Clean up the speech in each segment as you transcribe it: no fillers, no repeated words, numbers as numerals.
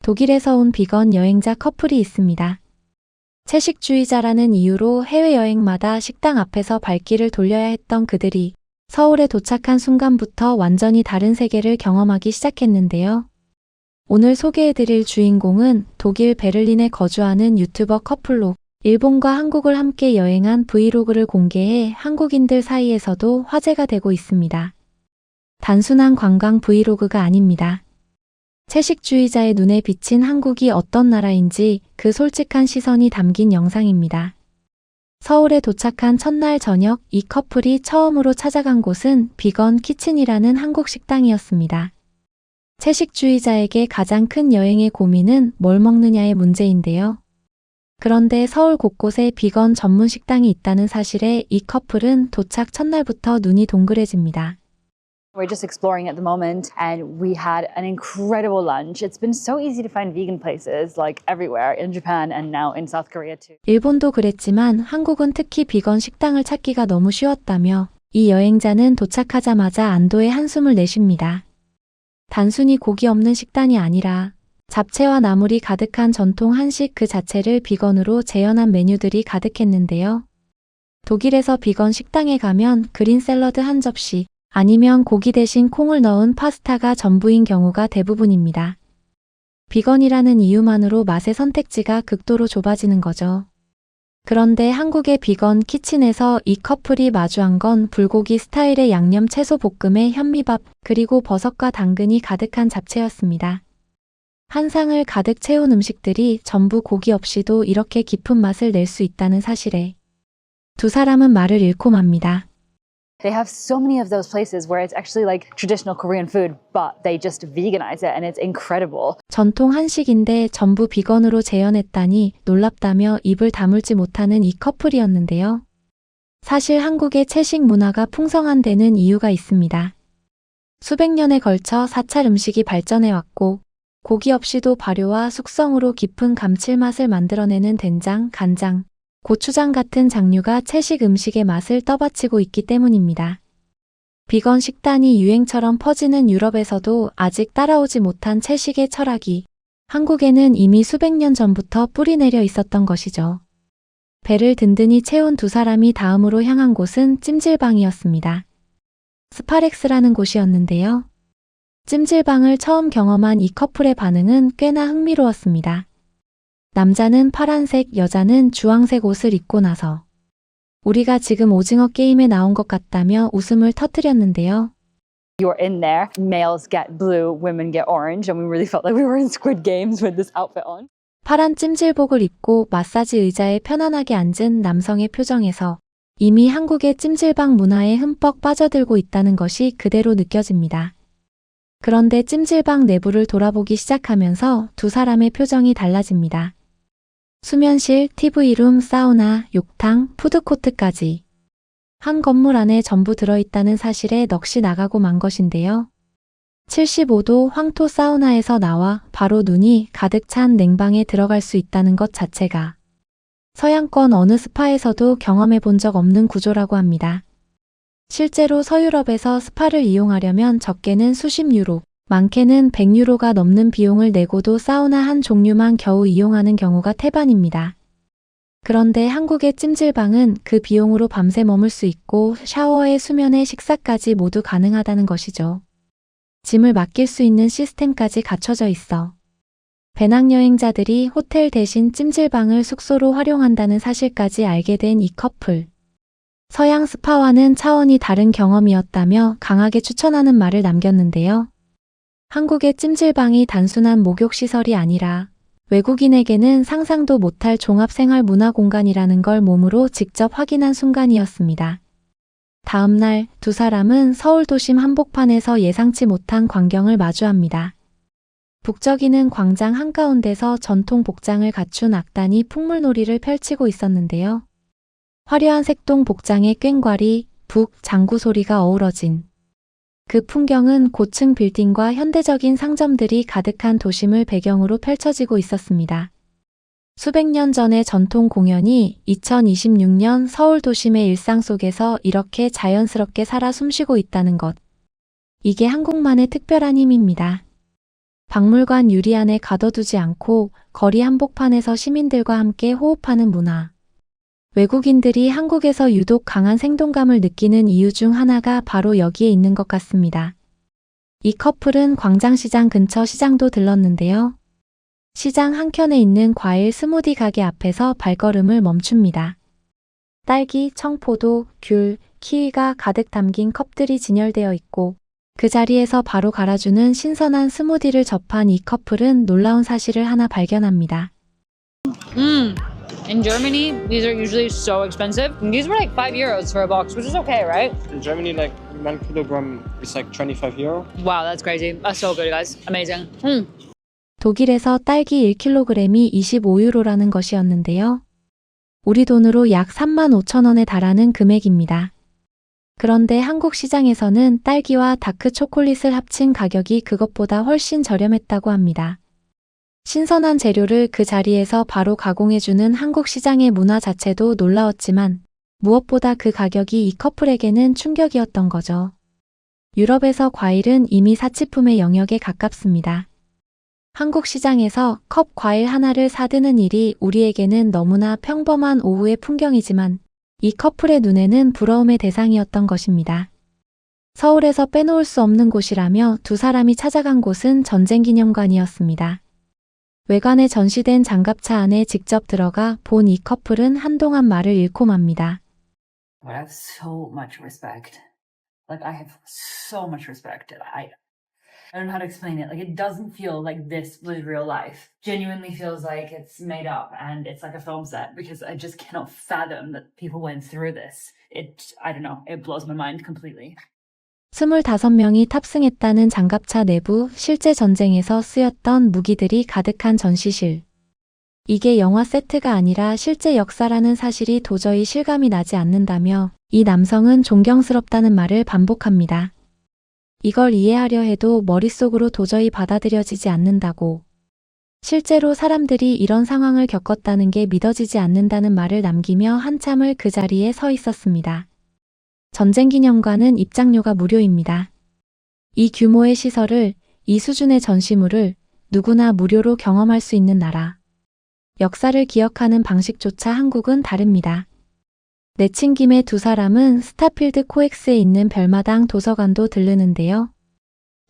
독일에서 온 비건 여행자 커플이 있습니다. 채식주의자라는 이유로 해외여행마다 식당 앞에서 발길을 돌려야 했던 그들이 서울에 도착한 순간부터 완전히 다른 세계를 경험하기 시작했는데요. 오늘 소개해드릴 주인공은 독일 베를린에 거주하는 유튜버 커플로 일본과 한국을 함께 여행한 브이로그를 공개해 한국인들 사이에서도 화제가 되고 있습니다. 단순한 관광 브이로그가 아닙니다. 채식주의자의 눈에 비친 한국이 어떤 나라인지 그 솔직한 시선이 담긴 영상입니다. 서울에 도착한 첫날 저녁 이 커플이 처음으로 찾아간 곳은 비건 키친이라는 한국 식당이었습니다. 채식주의자에게 가장 큰 여행의 고민은 뭘 먹느냐의 문제인데요. 그런데 서울 곳곳에 비건 전문 식당이 있다는 사실에 이 커플은 도착 첫날부터 눈이 동그래집니다. We're just exploring at the moment and we had an incredible lunch. It's been so easy to find vegan places like everywhere in Japan and now in South Korea too. 일본도 그랬지만 한국은 특히 비건 식당을 찾기가 너무 쉬웠다며 이 여행자는 도착하자마자 안도의 한숨을 내쉽니다. 단순히 고기 없는 식단이 아니라 잡채와 나물이 가득한 전통 한식 그 자체를 비건으로 재현한 메뉴들이 가득했는데요. 독일에서 비건 식당에 가면 그린 샐러드 한 접시, 아니면 고기 대신 콩을 넣은 파스타가 전부인 경우가 대부분입니다. 비건이라는 이유만으로 맛의 선택지가 극도로 좁아지는 거죠. 그런데 한국의 비건 키친에서 이 커플이 마주한 건 불고기 스타일의 양념 채소 볶음에 현미밥, 그리고 버섯과 당근이 가득한 잡채였습니다. 한 상을 가득 채운 음식들이 전부 고기 없이도 이렇게 깊은 맛을 낼 수 있다는 사실에 두 사람은 말을 잃고 맙니다. They have so many of those places where it's actually like traditional Korean food, but they just veganize it and it's incredible. 전통 한식인데 전부 비건으로 재현했다니 놀랍다며 입을 다물지 못하는 이 커플이었는데요. 사실 한국의 채식 문화가 풍성한 데는 이유가 있습니다. 수백 년에 걸쳐 사찰 음식이 발전해왔고 고기 없이도 발효와 숙성으로 깊은 감칠맛을 만들어내는 된장, 간장, 고추장 같은 장류가 채식 음식의 맛을 떠받치고 있기 때문입니다. 비건 식단이 유행처럼 퍼지는 유럽에서도 아직 따라오지 못한 채식의 철학이 한국에는 이미 수백 년 전부터 뿌리내려 있었던 것이죠. 배를 든든히 채운 두 사람이 다음으로 향한 곳은 찜질방이었습니다. 스파렉스라는 곳이었는데요. 찜질방을 처음 경험한 이 커플의 반응은 꽤나 흥미로웠습니다. 남자는 파란색, 여자는 주황색 옷을 입고 나서 우리가 지금 오징어 게임에 나온 것 같다며 웃음을 터뜨렸는데요. You're in there, males get blue, women get orange, and we really felt like we were in Squid Games with this outfit on. 파란 찜질복을 입고 마사지 의자에 편안하게 앉은 남성의 표정에서 이미 한국의 찜질방 문화에 흠뻑 빠져들고 있다는 것이 그대로 느껴집니다. 그런데 찜질방 내부를 돌아보기 시작하면서 두 사람의 표정이 달라집니다. 수면실, TV룸, 사우나, 욕탕, 푸드코트까지 한 건물 안에 전부 들어있다는 사실에 넋이 나가고 만 것인데요. 75도 황토 사우나에서 나와 바로 눈이 가득 찬 냉방에 들어갈 수 있다는 것 자체가 서양권 어느 스파에서도 경험해 본 적 없는 구조라고 합니다. 실제로 서유럽에서 스파를 이용하려면 적게는 수십 유로, 많게는 100유로가 넘는 비용을 내고도 사우나 한 종류만 겨우 이용하는 경우가 태반입니다. 그런데 한국의 찜질방은 그 비용으로 밤새 머물 수 있고 샤워에 수면에 식사까지 모두 가능하다는 것이죠. 짐을 맡길 수 있는 시스템까지 갖춰져 있어 배낭여행자들이 호텔 대신 찜질방을 숙소로 활용한다는 사실까지 알게 된 이 커플. 서양 스파와는 차원이 다른 경험이었다며 강하게 추천하는 말을 남겼는데요. 한국의 찜질방이 단순한 목욕시설이 아니라 외국인에게는 상상도 못할 종합생활 문화 공간이라는 걸 몸으로 직접 확인한 순간이었습니다. 다음 날 두 사람은 서울 도심 한복판에서 예상치 못한 광경을 마주합니다. 북적이는 광장 한가운데서 전통 복장을 갖춘 악단이 풍물놀이를 펼치고 있었는데요. 화려한 색동 복장에 꽹과리, 북, 장구 소리가 어우러진 그 풍경은 고층 빌딩과 현대적인 상점들이 가득한 도심을 배경으로 펼쳐지고 있었습니다. 수백 년 전의 전통 공연이 2026년 서울 도심의 일상 속에서 이렇게 자연스럽게 살아 숨쉬고 있다는 것. 이게 한국만의 특별한 힘입니다. 박물관 유리 안에 가둬두지 않고 거리 한복판에서 시민들과 함께 호흡하는 문화. 외국인들이 한국에서 유독 강한 생동감을 느끼는 이유 중 하나가 바로 여기에 있는 것 같습니다. 이 커플은 광장시장 근처 시장도 들렀는데요. 시장 한켠에 있는 과일 스무디 가게 앞에서 발걸음을 멈춥니다. 딸기, 청포도, 귤, 키위가 가득 담긴 컵들이 진열되어 있고 그 자리에서 바로 갈아주는 신선한 스무디를 접한 이 커플은 놀라운 사실을 하나 발견합니다. In Germany, these are usually so expensive. These were like €5 for a box, which is okay, right? In Germany, like 1 kilogram is like 25 euro. Wow, that's crazy. That's so good, guys. Amazing. 독일에서 딸기 1kg이 25유로라는 것이었는데요. 우리 돈으로 약 35,000원에 달하는 금액입니다. 그런데 한국 시장에서는 딸기와 다크 초콜릿을 합친 가격이 그것보다 훨씬 저렴했다고 합니다. 신선한 재료를 그 자리에서 바로 가공해주는 한국 시장의 문화 자체도 놀라웠지만 무엇보다 그 가격이 이 커플에게는 충격이었던 거죠. 유럽에서 과일은 이미 사치품의 영역에 가깝습니다. 한국 시장에서 컵 과일 하나를 사드는 일이 우리에게는 너무나 평범한 오후의 풍경이지만 이 커플의 눈에는 부러움의 대상이었던 것입니다. 서울에서 빼놓을 수 없는 곳이라며 두 사람이 찾아간 곳은 전쟁기념관이었습니다. 외관에 전시된 장갑차 안에 직접 들어가 본 이 커플은 한동안 말을 잃고 맙니다. But I have so much respect. Like, I have so much respect. I don't know how to explain it. Like, it doesn't feel like this was real life. Genuinely feels like it's made up and it's like a film set because I just cannot fathom that people went through this. I don't know, it blows my mind completely. 25명이 탑승했다는 장갑차 내부 실제 전쟁에서 쓰였던 무기들이 가득한 전시실. 이게 영화 세트가 아니라 실제 역사라는 사실이 도저히 실감이 나지 않는다며 이 남성은 존경스럽다는 말을 반복합니다. 이걸 이해하려 해도 머릿속으로 도저히 받아들여지지 않는다고. 실제로 사람들이 이런 상황을 겪었다는 게 믿어지지 않는다는 말을 남기며 한참을 그 자리에 서 있었습니다. 전쟁기념관은 입장료가 무료입니다. 이 규모의 시설을, 이 수준의 전시물을 누구나 무료로 경험할 수 있는 나라. 역사를 기억하는 방식조차 한국은 다릅니다. 내친 김에 두 사람은 스타필드 코엑스에 있는 별마당 도서관도 들르는데요.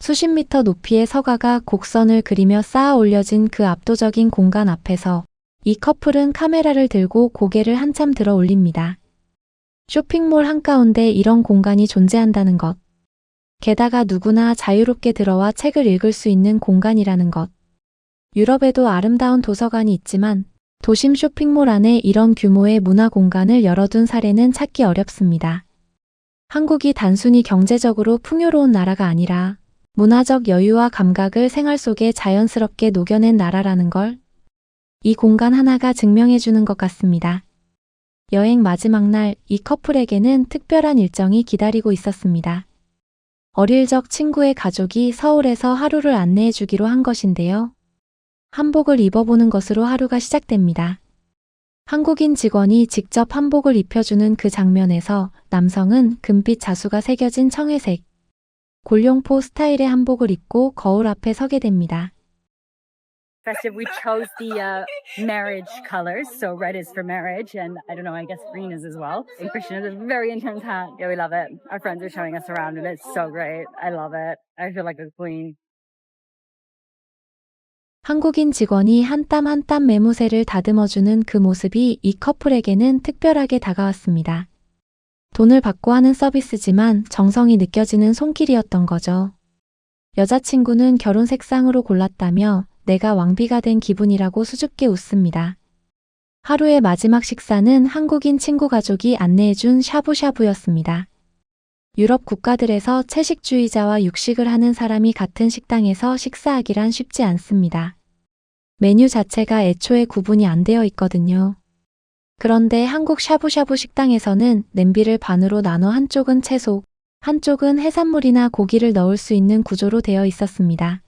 수십 미터 높이의 서가가 곡선을 그리며 쌓아 올려진 그 압도적인 공간 앞에서 이 커플은 카메라를 들고 고개를 한참 들어 올립니다. 쇼핑몰 한가운데 이런 공간이 존재한다는 것. 게다가 누구나 자유롭게 들어와 책을 읽을 수 있는 공간이라는 것. 유럽에도 아름다운 도서관이 있지만 도심 쇼핑몰 안에 이런 규모의 문화 공간을 열어둔 사례는 찾기 어렵습니다. 한국이 단순히 경제적으로 풍요로운 나라가 아니라 문화적 여유와 감각을 생활 속에 자연스럽게 녹여낸 나라라는 걸 이 공간 하나가 증명해주는 것 같습니다. 여행 마지막 날 이 커플에게는 특별한 일정이 기다리고 있었습니다. 어릴 적 친구의 가족이 서울에서 하루를 안내해 주기로 한 것인데요. 한복을 입어보는 것으로 하루가 시작됩니다. 한국인 직원이 직접 한복을 입혀주는 그 장면에서 남성은 금빛 자수가 새겨진 청회색, 골룡포 스타일의 한복을 입고 거울 앞에 서게 됩니다. Festive, we chose the marriage colors. So red is for marriage, and I don't know, I guess green is as well. And Christian has a very intense hat. Yeah, we love it. Our friends are showing us around, and it's so great. I love it. I feel like a queen. 한국인 직원이 한 땀 한 땀 매무새를 다듬어주는 그 모습이 이 커플에게는 특별하게 다가왔습니다. 돈을 받고 하는 서비스지만 정성이 느껴지는 손길이었던 거죠. 여자친구는 결혼 색상으로 골랐다며 내가 왕비가 된 기분이라고 수줍게 웃습니다. 하루의 마지막 식사는 한국인 친구 가족이 안내해준 샤브샤브였습니다. 유럽 국가들에서 채식주의자와 육식을 하는 사람이 같은 식당에서 식사하기란 쉽지 않습니다. 메뉴 자체가 애초에 구분이 안 되어 있거든요. 그런데 한국 샤브샤브 식당에서는 냄비를 반으로 나눠 한쪽은 채소, 한쪽은 해산물이나 고기를 넣을 수 있는 구조로 되어 있었습니다.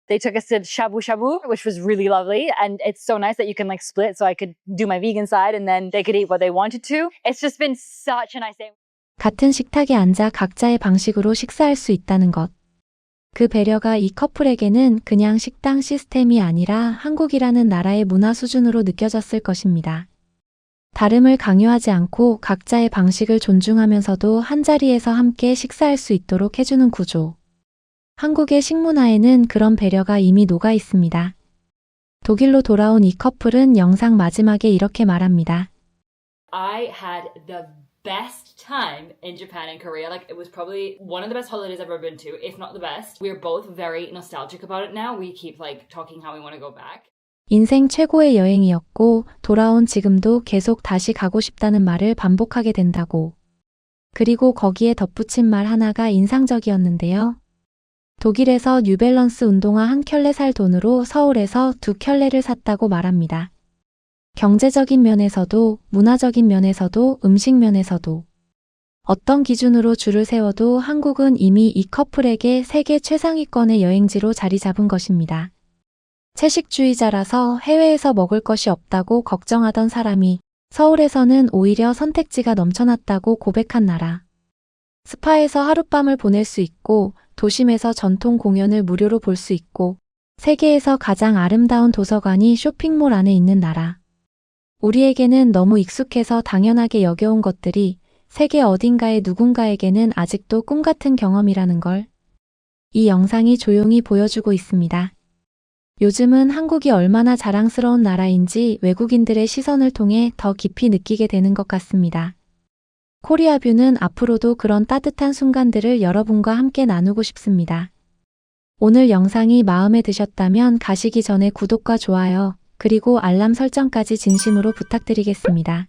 They took us to shabu shabu, which was really lovely. And it's so nice that you can like split so I could do my vegan side and then they could eat what they wanted to. It's just been such a nice day. 같은 식탁에 앉아 각자의 방식으로 식사할 수 있다는 것. 그 배려가 이 커플에게는 그냥 식당 시스템이 아니라 한국이라는 나라의 문화 수준으로 느껴졌을 것입니다. 다름을 강요하지 않고 각자의 방식을 존중하면서도 한자리에서 함께 식사할 수 있도록 해주는 구조. 한국의 식문화에는 그런 배려가 이미 녹아 있습니다. 독일로 돌아온 이 커플은 영상 마지막에 이렇게 말합니다. I had the best time in Japan and Korea. Like, it was probably one of the best holidays I've ever been to, if not the best. We're both very nostalgic about it now. We keep like talking how we want to go back. 인생 최고의 여행이었고 돌아온 지금도 계속 다시 가고 싶다는 말을 반복하게 된다고. 그리고 거기에 덧붙인 말 하나가 인상적이었는데요. 독일에서 뉴밸런스 운동화 한 켤레 살 돈으로 서울에서 2켤레를 샀다고 말합니다. 경제적인 면에서도 문화적인 면에서도 음식 면에서도 어떤 기준으로 줄을 세워도 한국은 이미 이 커플에게 세계 최상위권의 여행지로 자리 잡은 것입니다. 채식주의자라서 해외에서 먹을 것이 없다고 걱정하던 사람이 서울에서는 오히려 선택지가 넘쳐났다고 고백한 나라. 스파에서 하룻밤을 보낼 수 있고 도심에서 전통 공연을 무료로 볼 수 있고 세계에서 가장 아름다운 도서관이 쇼핑몰 안에 있는 나라. 우리에게는 너무 익숙해서 당연하게 여겨온 것들이 세계 어딘가의 누군가에게는 아직도 꿈 같은 경험이라는 걸 이 영상이 조용히 보여주고 있습니다. 요즘은 한국이 얼마나 자랑스러운 나라인지 외국인들의 시선을 통해 더 깊이 느끼게 되는 것 같습니다. 코리아뷰는 앞으로도 그런 따뜻한 순간들을 여러분과 함께 나누고 싶습니다. 오늘 영상이 마음에 드셨다면 가시기 전에 구독과 좋아요, 그리고 알람 설정까지 진심으로 부탁드리겠습니다.